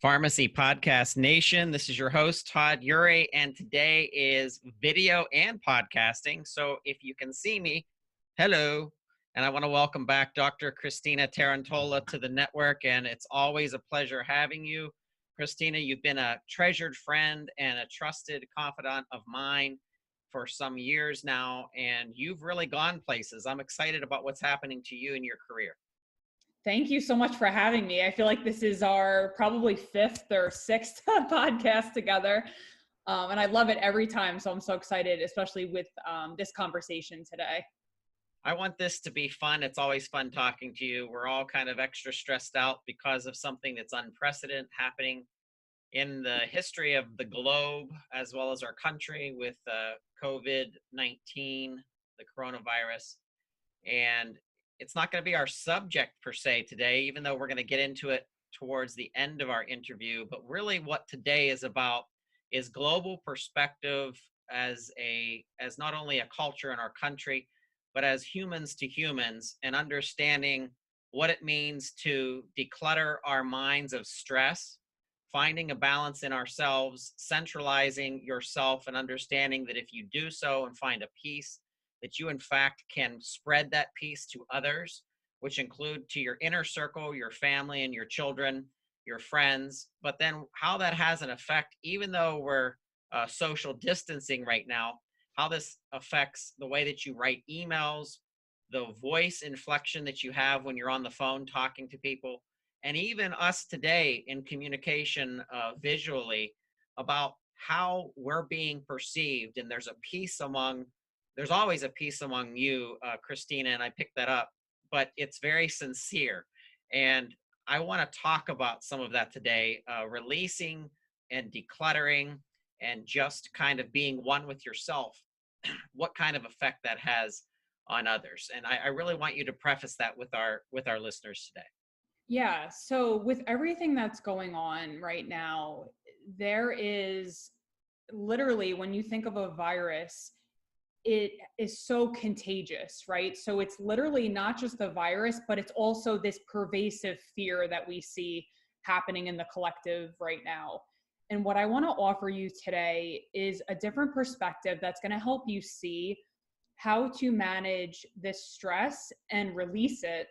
Pharmacy Podcast Nation. This is your host, Todd Ure, and today is video and podcasting. So if you can see me, hello. And I want to welcome back Dr. Christina Tarantola to the network, and it's always a pleasure having you. Christina, you've been a treasured friend and a trusted confidant of mine for some years now, and you've really gone places. I'm excited about what's happening to you in your career. Thank you so much for having me. I feel like this is our probably fifth or sixth podcast together. And I love it every time. So I'm so excited, especially with this conversation today. I want this to be fun. It's always fun talking to you. We're all kind of extra stressed out because of something that's unprecedented happening in the history of the globe, as well as our country with COVID-19, the coronavirus. And it's not going to be our subject per se today, even though we're going to get into it towards the end of our interview. But really what today is about is global perspective as not only a culture in our country, but as humans to humans, and understanding what it means to declutter our minds of stress, finding a balance in ourselves, centralizing yourself, and understanding that if you do so and find a peace, that you in fact can spread that peace to others, which include to your inner circle, your family and your children, your friends, but then how that has an effect, even though we're social distancing right now, how this affects the way that you write emails, the voice inflection that you have when you're on the phone talking to people, and even us today in communication visually about how we're being perceived. And there's always a piece among you, Christina, and I picked that up, but it's very sincere. And I want to talk about some of that today, releasing and decluttering and just kind of being one with yourself, what kind of effect that has on others. And I really want you to preface that with our listeners today. Yeah. So with everything that's going on right now, there is literally, when you think of a virus, it is so contagious, right? So it's literally not just the virus, but it's also this pervasive fear that we see happening in the collective right now. And what I want to offer you today is a different perspective that's going to help you see how to manage this stress and release it,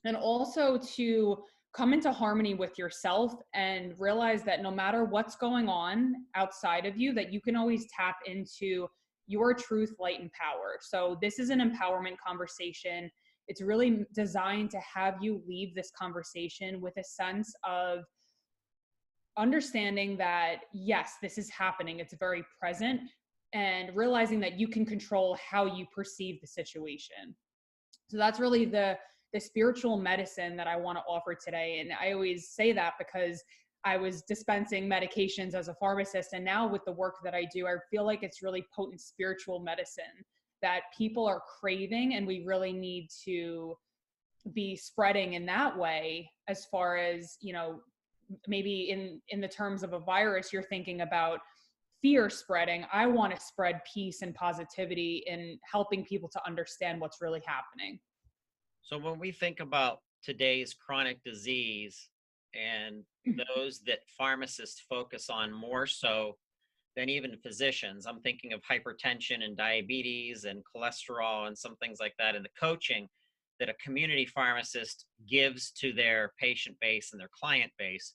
and also to come into harmony with yourself and realize that no matter what's going on outside of you, that you can always tap into your truth, light, and power. So this is an empowerment conversation. It's really designed to have you leave this conversation with a sense of understanding that, yes, this is happening. It's very present, and realizing that you can control how you perceive the situation. So that's really the spiritual medicine that I want to offer today. And I always say that because I was dispensing medications as a pharmacist. And now with the work that I do, I feel like it's really potent spiritual medicine that people are craving. And we really need to be spreading in that way, as far as, maybe in the terms of a virus, you're thinking about fear spreading. I want to spread peace and positivity in helping people to understand what's really happening. So when we think about today's chronic disease and those that pharmacists focus on more so than even physicians, I'm thinking of hypertension and diabetes and cholesterol and some things like that, and the coaching that a community pharmacist gives to their patient base and their client base.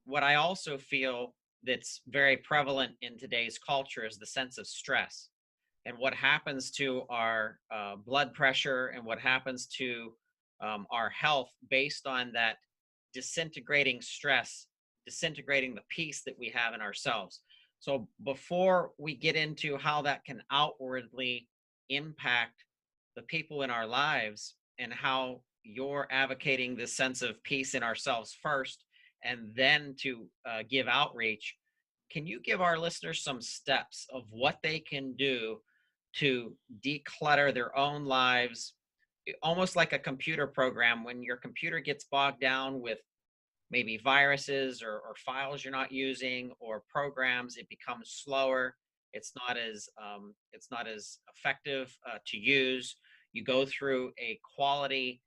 What I also feel that's very prevalent in today's culture is the sense of stress and what happens to our blood pressure and what happens to our health based on that disintegrating stress, disintegrating the peace that we have in ourselves. So before we get into how that can outwardly impact the people in our lives and how you're advocating this sense of peace in ourselves first and then to give outreach, can you give our listeners some steps of what they can do to declutter their own lives, almost like a computer program? When your computer gets bogged down with maybe viruses or files you're not using or programs, it becomes slower. It's not as effective to use. You go through a quality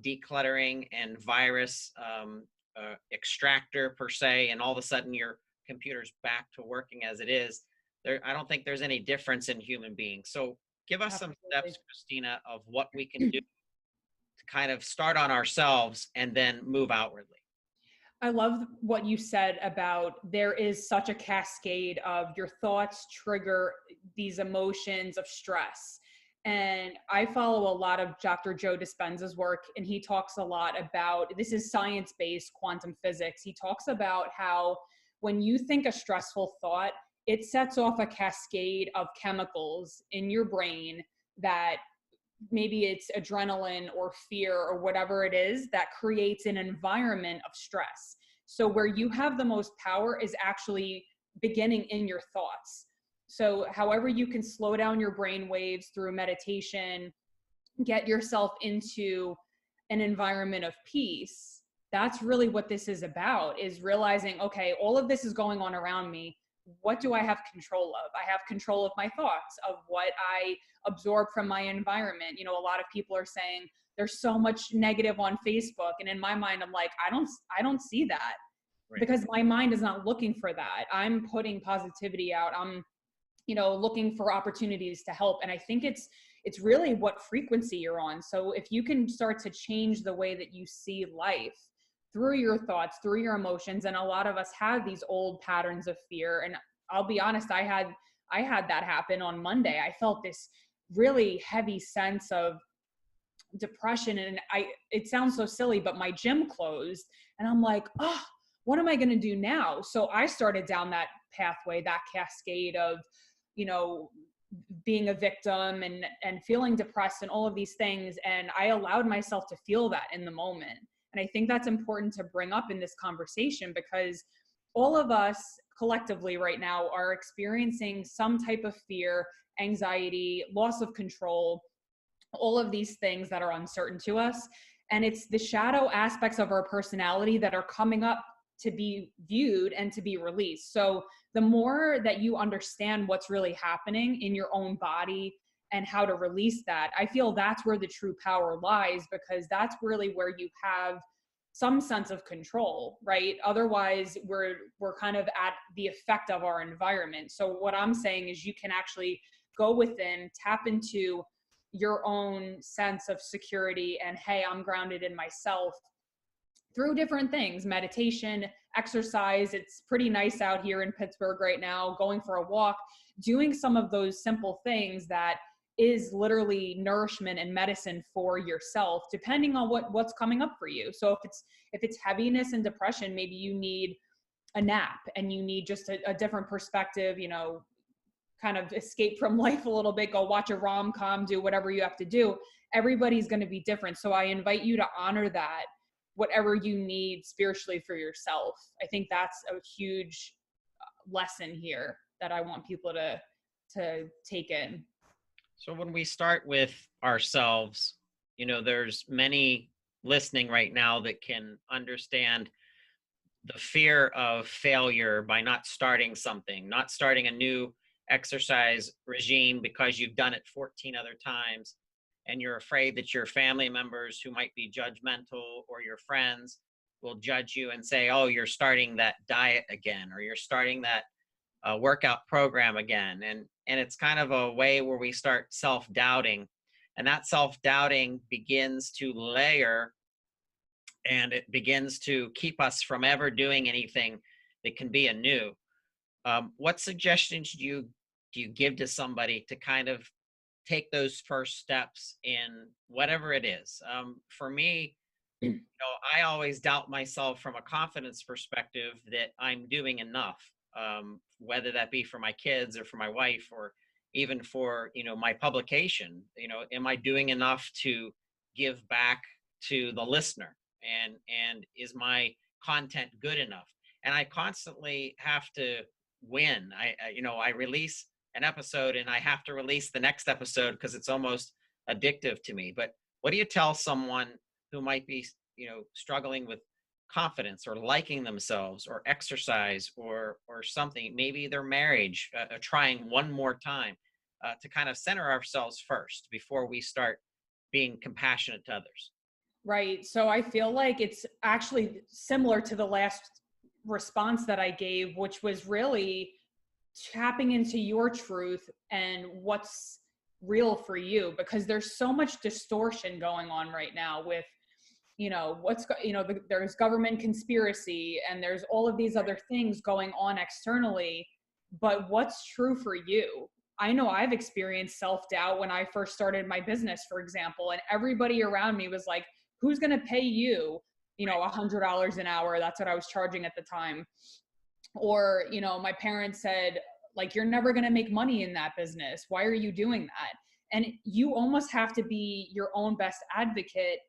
decluttering and virus extractor per se, and all of a sudden your computer's back to working as it is. There, I don't think there's any difference in human beings. So give us some Absolutely. steps, Christina, of what we can do to kind of start on ourselves and then move outwardly. I love what you said about there is such a cascade of your thoughts trigger these emotions of stress. And I follow a lot of Dr. Joe Dispenza's work, and he talks a lot about this is science based quantum physics. He talks about how when you think a stressful thought, it sets off a cascade of chemicals in your brain that maybe it's adrenaline or fear or whatever it is that creates an environment of stress. So where you have the most power is actually beginning in your thoughts. So however you can slow down your brain waves through meditation, get yourself into an environment of peace. That's really what this is about, is realizing, okay, all of this is going on around me. What do I have control of? I have control of my thoughts, of what I absorb from my environment. You know, a lot of people are saying there's so much negative on Facebook. And in my mind, I'm like, I don't see that, Right. because my mind is not looking for that. I'm putting positivity out. I'm, looking for opportunities to help. And I think it's really what frequency you're on. So if you can start to change the way that you see life through your thoughts, through your emotions, and a lot of us have these old patterns of fear. And I'll be honest, I had that happen on Monday. I felt this really heavy sense of depression, and it sounds so silly, but my gym closed, and I'm like, oh, what am I going to do now? So I started down that pathway, that cascade of, you know, being a victim and feeling depressed and all of these things. And I allowed myself to feel that in the moment. And I think that's important to bring up in this conversation, because all of us collectively right now are experiencing some type of fear, anxiety, loss of control, all of these things that are uncertain to us. And it's the shadow aspects of our personality that are coming up to be viewed and to be released. So the more that you understand what's really happening in your own body and how to release that, I feel that's where the true power lies, because that's really where you have some sense of control, right? Otherwise, we're kind of at the effect of our environment. So what I'm saying is you can actually go within, tap into your own sense of security and, hey, I'm grounded in myself, through different things, meditation, exercise. It's pretty nice out here in Pittsburgh right now, going for a walk, doing some of those simple things that is literally nourishment and medicine for yourself, depending on what's coming up for you. So if it's heaviness and depression, maybe you need a nap and you need just a different perspective, kind of escape from life a little bit, go watch a rom-com, do whatever you have to do. Everybody's going to be different. So I invite you to honor that, whatever you need spiritually for yourself. I think that's a huge lesson here that I want people to take in. So when we start with ourselves, there's many listening right now that can understand the fear of failure by not starting something, not starting a new exercise regime because you've done it 14 other times, and you're afraid that your family members who might be judgmental or your friends will judge you and say, oh, you're starting that diet again, or you're starting that workout program again. And it's kind of a way where we start self-doubting, and that self-doubting begins to layer, and it begins to keep us from ever doing anything that can be anew. What suggestions do you give to somebody to kind of take those first steps in whatever it is? For me, I always doubt myself from a confidence perspective that I'm doing enough, whether that be for my kids or for my wife or even for, my publication. Am I doing enough to give back to the listener? And is my content good enough? And I constantly have to win. I release an episode and I have to release the next episode because it's almost addictive to me. But what do you tell someone who might be, struggling with confidence or liking themselves or exercise or something, maybe their marriage, trying one more time, to kind of center ourselves first before we start being compassionate to others? Right. So I feel like it's actually similar to the last response that I gave, which was really tapping into your truth and what's real for you, because there's so much distortion going on right now with, there's government conspiracy and there's all of these other things going on externally, but what's true for you? I know I've experienced self-doubt when I first started my business, for example, and everybody around me was like, who's going to pay you, $100 an hour? That's what I was charging at the time. Or, my parents said, like, you're never going to make money in that business. Why are you doing that? And you almost have to be your own best advocate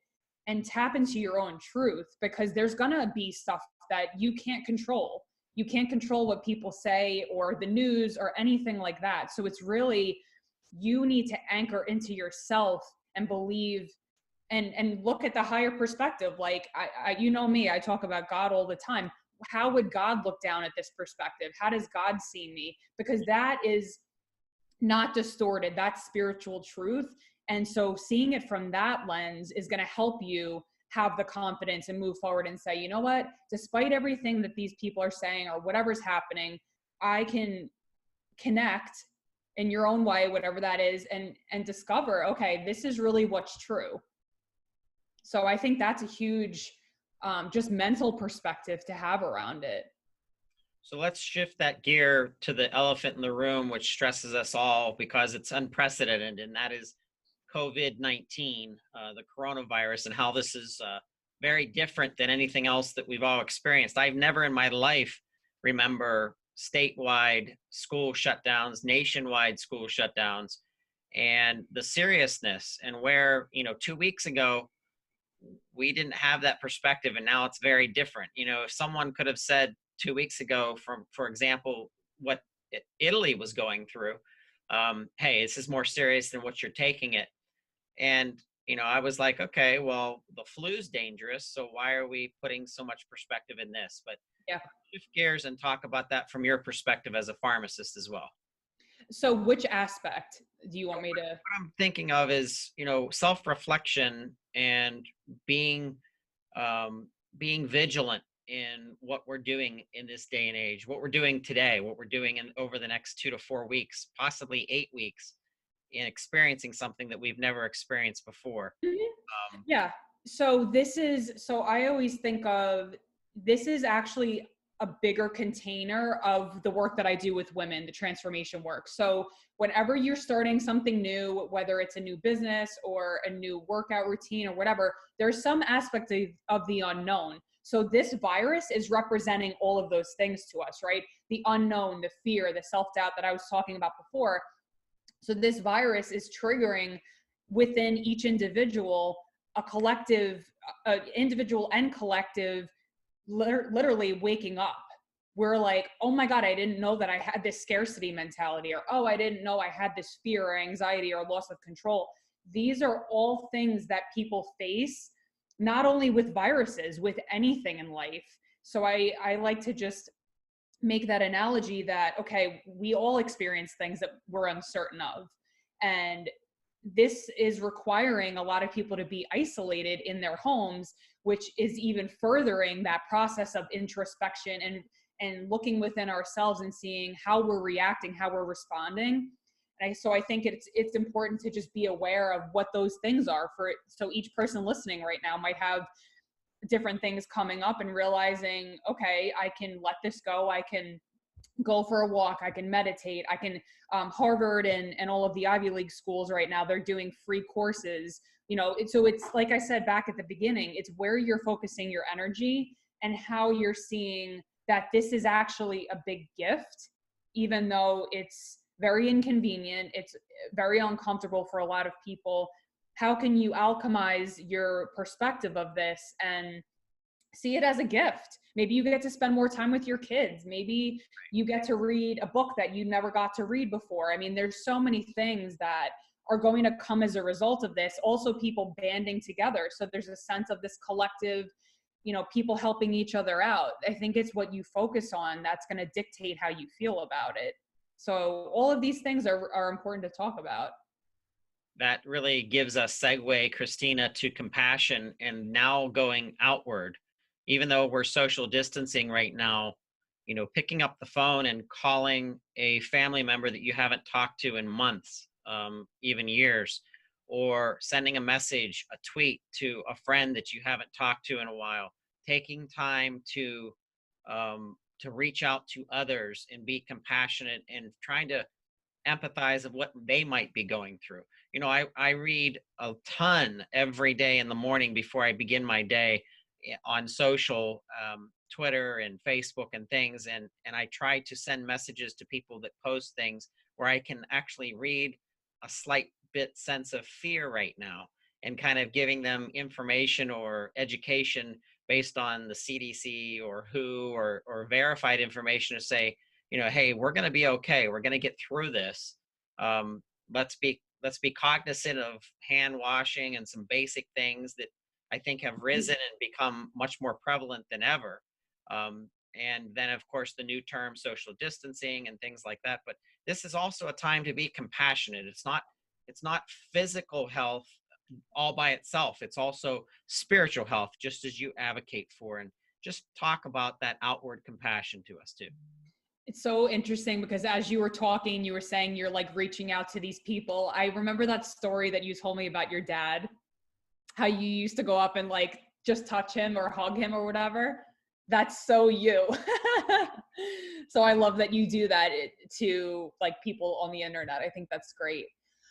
and tap into your own truth, because there's going to be stuff that you can't control. You can't control what people say or the news or anything like that. So it's really, you need to anchor into yourself and believe and look at the higher perspective. Like you know me, I talk about God all the time. How would God look down at this perspective? How does God see me? Because that is not distorted. That's spiritual truth. And so seeing it from that lens is going to help you have the confidence and move forward and say, you know what, despite everything that these people are saying or whatever's happening, I can connect in your own way, whatever that is, and discover, okay, this is really what's true. So I think that's a huge just mental perspective to have around it. So let's shift that gear to the elephant in the room, which stresses us all because it's unprecedented, and that is COVID-19, the coronavirus, and how this is very different than anything else that we've all experienced. I've never in my life remember statewide school shutdowns, nationwide school shutdowns, and the seriousness, and where, 2 weeks ago, we didn't have that perspective, and now it's very different. If someone could have said 2 weeks ago, for example, what Italy was going through, hey, this is more serious than what you're taking it. And I was like, okay, well, the flu's dangerous, so why are we putting so much perspective in this? But Yeah. shift gears and talk about that from your perspective as a pharmacist as well. So which aspect do you want me to? What I'm thinking of is, self-reflection and being being vigilant in what we're doing in this day and age, what we're doing today, what we're doing in over the next 2 to 4 weeks, possibly 8 weeks, in experiencing something that we've never experienced before. Mhm. Um, Yeah. So I always think of this is actually a bigger container of the work that I do with women, the transformation work. So whenever you're starting something new, whether it's a new business or a new workout routine or whatever, there's some aspect of the unknown. So this virus is representing all of those things to us, right? The unknown, the fear, the self-doubt that I was talking about before. So this virus is triggering within each individual a collective, individual and collective, literally waking up. We're like, oh my God, I didn't know that I had this scarcity mentality, or oh, I didn't know I had this fear or anxiety or loss of control. These are all things that people face, not only with viruses, with anything in life. So I like to just make that analogy that, okay, we all experience things that we're uncertain of. And this is requiring a lot of people to be isolated in their homes, which is even furthering that process of introspection and looking within ourselves and seeing how we're reacting, how we're responding. So I think it's important to just be aware of what those things are so each person listening right now might have different things coming up and realizing, okay, I can let this go. I can go for a walk. I can meditate. I can, Harvard and all of the Ivy League schools right now, they're doing free courses, so it's like I said back at the beginning, it's where you're focusing your energy and how you're seeing that this is actually a big gift, even though it's very inconvenient. It's very uncomfortable for a lot of people. How can you alchemize your perspective of this and see it as a gift? Maybe you get to spend more time with your kids. Maybe you get to read a book that you never got to read before. I mean, there's so many things that are going to come as a result of this. Also, people banding together. So there's a sense of this collective, people helping each other out. I think it's what you focus on that's going to dictate how you feel about it. So all of these things are important to talk about. that really gives us segue, Christina, to compassion and now going outward. Even though we're social distancing right now, picking up the phone and calling a family member that you haven't talked to in months, even years, or sending a message, a tweet to a friend that you haven't talked to in a while, taking time to reach out to others and be compassionate and trying to empathize of what they might be going through. I read a ton every day in the morning before I begin my day on social, Twitter and Facebook and things, and I try to send messages to people that post things where I can actually read a slight bit sense of fear right now, and kind of giving them information or education based on the CDC or WHO, or verified information to say, hey, we're going to be okay. We're going to get through this. Um, let's be cognizant of hand washing and some basic things that I think have risen and become much more prevalent than ever. And then, of course, the new term social distancing and things like that. But this is also a time to be compassionate. It's not physical health all by itself. It's also spiritual health, just as you advocate for. And just talk about that outward compassion to us too. It's so interesting because as you were talking, you were saying you're like reaching out to these people. I remember that story that you told me about your dad, how you used to go up and like just touch him or hug him or whatever. That's so you. So I love that you do that to like people on the internet. I think that's great.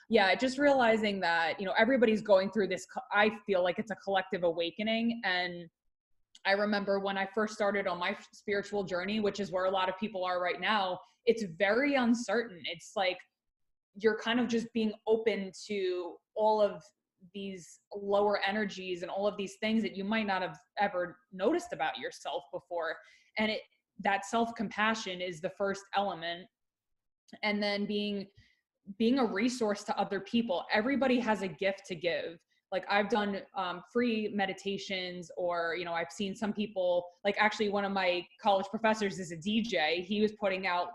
Yeah, just realizing that, everybody's going through this. I feel like it's a collective awakening. And I remember when I first started on my spiritual journey, which is where a lot of people are right now, it's very uncertain. It's like you're kind of just being open to all of these lower energies and all of these things that you might not have ever noticed about yourself before. And that self-compassion is the first element. And then being a resource to other people. Everybody has a gift to give. Like I've done free meditations, or, I've seen some people, like actually one of my college professors is a DJ. He was putting out,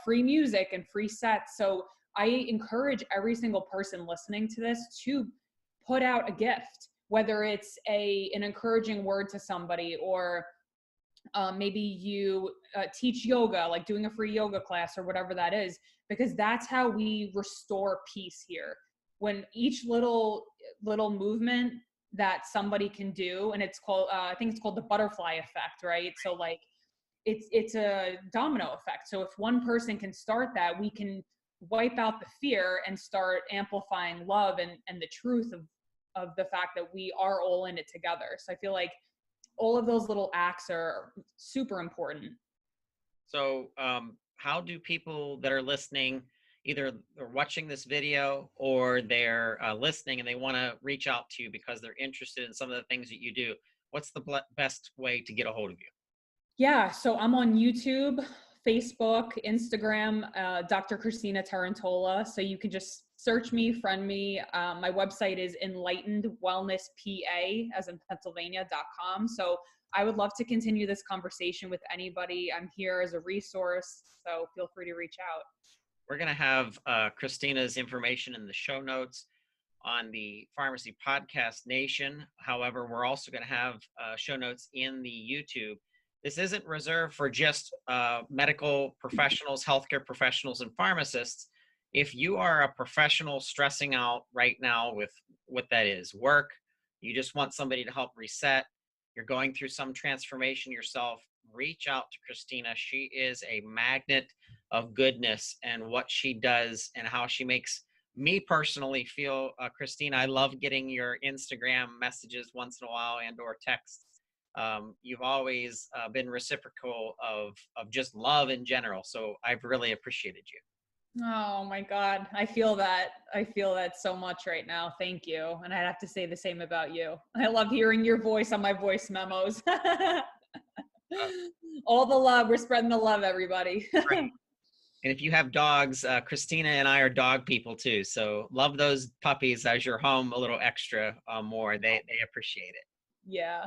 free music and free sets. So I encourage every single person listening to this to put out a gift, whether it's an encouraging word to somebody, or maybe you teach yoga, like doing a free yoga class or whatever that is, because that's how we restore peace here. When each little movement that somebody can do, and it's called, I think it's called the butterfly effect, right? So like it's a domino effect. So if one person can start that, we can wipe out the fear and start amplifying love and the truth of the fact that we are all in it together. So I feel like all of those little acts are super important. So, how do people that are listening, either they're watching this video or they're listening and they want to reach out to you because they're interested in some of the things that you do, what's the best way to get a hold of you? Yeah, so I'm on YouTube, Facebook, Instagram, Dr. Christina Tarantola. So you can just search me, friend me. My website is enlightenedwellnesspa, as in Pennsylvania.com. So I would love to continue this conversation with anybody. I'm here as a resource, so feel free to reach out. We're going to have Christina's information in the show notes on the Pharmacy Podcast Nation. However, we're also going to have show notes in the YouTube. This isn't reserved for just medical professionals, healthcare professionals, and pharmacists. If you are a professional stressing out right now with what that is, work, you just want somebody to help reset, you're going through some transformation yourself, reach out to Christina. She is a magnet of goodness, and what she does and how she makes me personally feel. Christina, I love getting your Instagram messages once in a while and or texts. You've always been reciprocal of just love in general. So I've really appreciated you. Oh my God. I feel that. I feel that so much right now. Thank you. And I'd have to say the same about you. I love hearing your voice on my voice memos. All the love. We're spreading the love, everybody. Great. And if you have dogs, Christina and I are dog people too. So love those puppies as you're home a little extra more. They appreciate it. Yeah.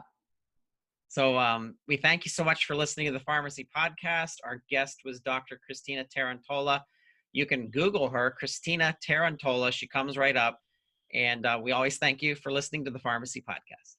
So we thank you so much for listening to the Pharmacy Podcast. Our guest was Dr. Christina Tarantola. You can Google her, Christina Tarantola. She comes right up. And we always thank you for listening to the Pharmacy Podcast.